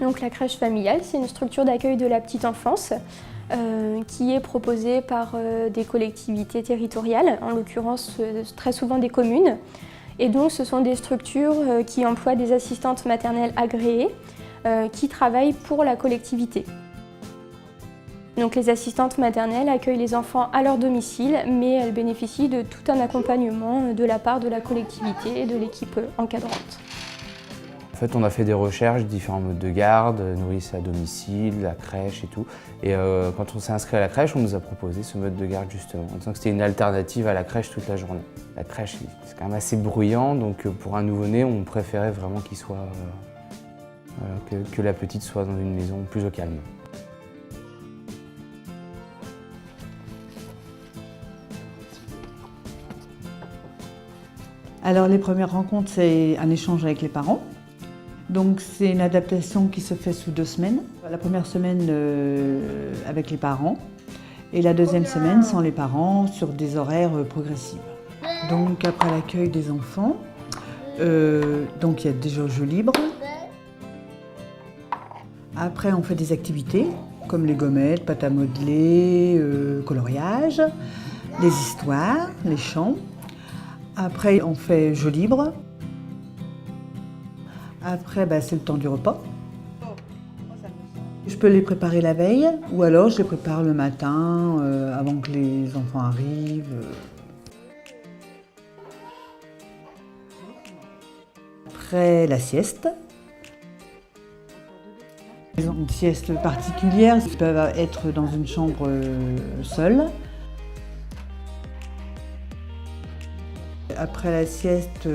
donc la crèche familiale, c'est une structure d'accueil de la petite enfance qui est proposée par des collectivités territoriales, en l'occurrence très souvent des communes. Et donc ce sont des structures qui emploient des assistantes maternelles agréées qui travaillent pour la collectivité. Donc les assistantes maternelles accueillent les enfants à leur domicile, mais elles bénéficient de tout un accompagnement de la part de la collectivité et de l'équipe encadrante. En fait, on a fait des recherches, différents modes de garde, nourrice à domicile, la crèche et tout. Et quand on s'est inscrit à la crèche, on nous a proposé ce mode de garde justement, en disant que c'était une alternative à la crèche toute la journée. La crèche, c'est quand même assez bruyant, donc pour un nouveau-né, on préférait vraiment qu'il soit, que la petite soit dans une maison plus au calme. Alors les premières rencontres, c'est un échange avec les parents. Donc c'est une adaptation qui se fait sous 2 semaines. La première semaine avec les parents et la deuxième semaine sans les parents sur des horaires progressifs. Donc après l'accueil des enfants, donc il y a des jeux libres. Après on fait des activités comme les gommettes, pâte à modeler, coloriage, les histoires, les chants. Après on fait jeux libres. Après, c'est le temps du repas. Je peux les préparer la veille ou alors je les prépare le matin avant que les enfants arrivent. Après, la sieste. Ils ont une sieste particulière, ils peuvent être dans une chambre seule. Après la sieste,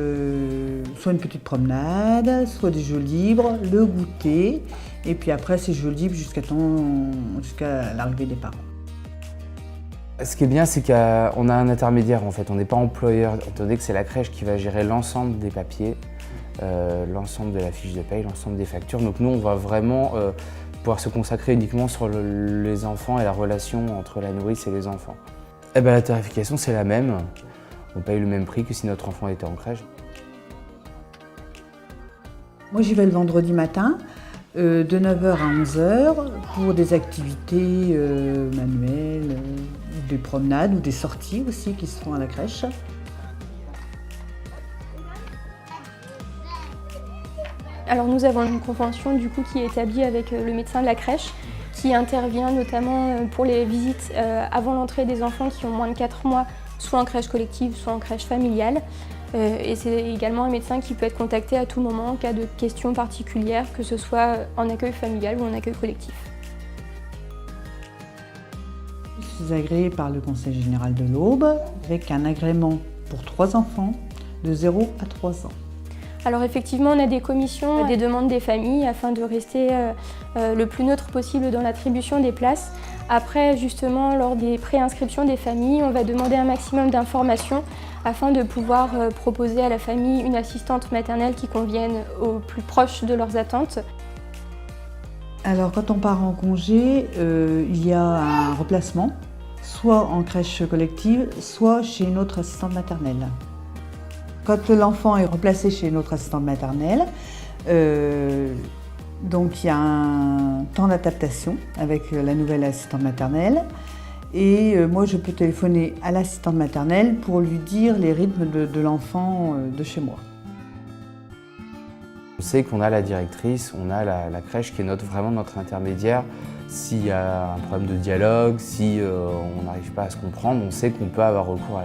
soit une petite promenade, soit des jeux libres, le goûter, et puis après c'est jeux libres jusqu'à l'arrivée des parents. Ce qui est bien, c'est qu'on a un intermédiaire en fait, on n'est pas employeur, étant donné que c'est la crèche qui va gérer l'ensemble des papiers, l'ensemble de la fiche de paye, l'ensemble des factures. Donc nous, on va vraiment pouvoir se consacrer uniquement sur les enfants et la relation entre la nourrice et les enfants. La tarification, c'est la même. On paye le même prix que si notre enfant était en crèche. Moi j'y vais le vendredi matin, de 9h à 11h, pour des activités manuelles, des promenades ou des sorties aussi qui se font à la crèche. Alors nous avons une convention du coup qui est établie avec le médecin de la crèche qui intervient notamment pour les visites avant l'entrée des enfants qui ont moins de 4 mois, soit en crèche collective, soit en crèche familiale. Et c'est également un médecin qui peut être contacté à tout moment en cas de questions particulières, que ce soit en accueil familial ou en accueil collectif. Je suis agréée par le Conseil général de l'Aube avec un agrément pour 3 enfants de 0 à 3 ans. Alors effectivement, on a des commissions, des demandes des familles afin de rester le plus neutre possible dans l'attribution des places. Après, justement, lors des préinscriptions des familles, on va demander un maximum d'informations afin de pouvoir proposer à la famille une assistante maternelle qui convienne au plus proche de leurs attentes. Alors quand on part en congé, il y a un remplacement, soit en crèche collective, soit chez une autre assistante maternelle. Quand l'enfant est replacé chez une autre assistante maternelle, donc il y a un temps d'adaptation avec la nouvelle assistante maternelle. Et moi, je peux téléphoner à l'assistante maternelle pour lui dire les rythmes de l'enfant de chez moi. On sait qu'on a la directrice, on a la crèche qui est vraiment notre intermédiaire. S'il y a un problème de dialogue, si on n'arrive pas à se comprendre, on sait qu'on peut avoir recours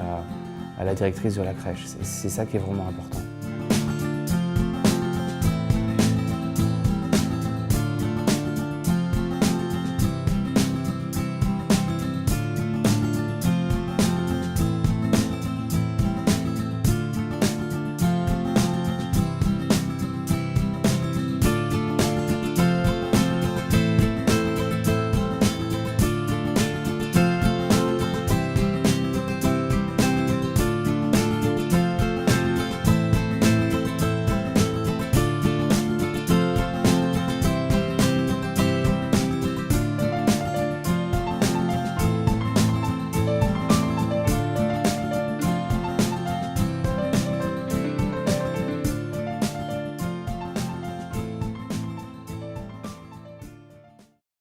à la directrice de la crèche. C'est ça qui est vraiment important.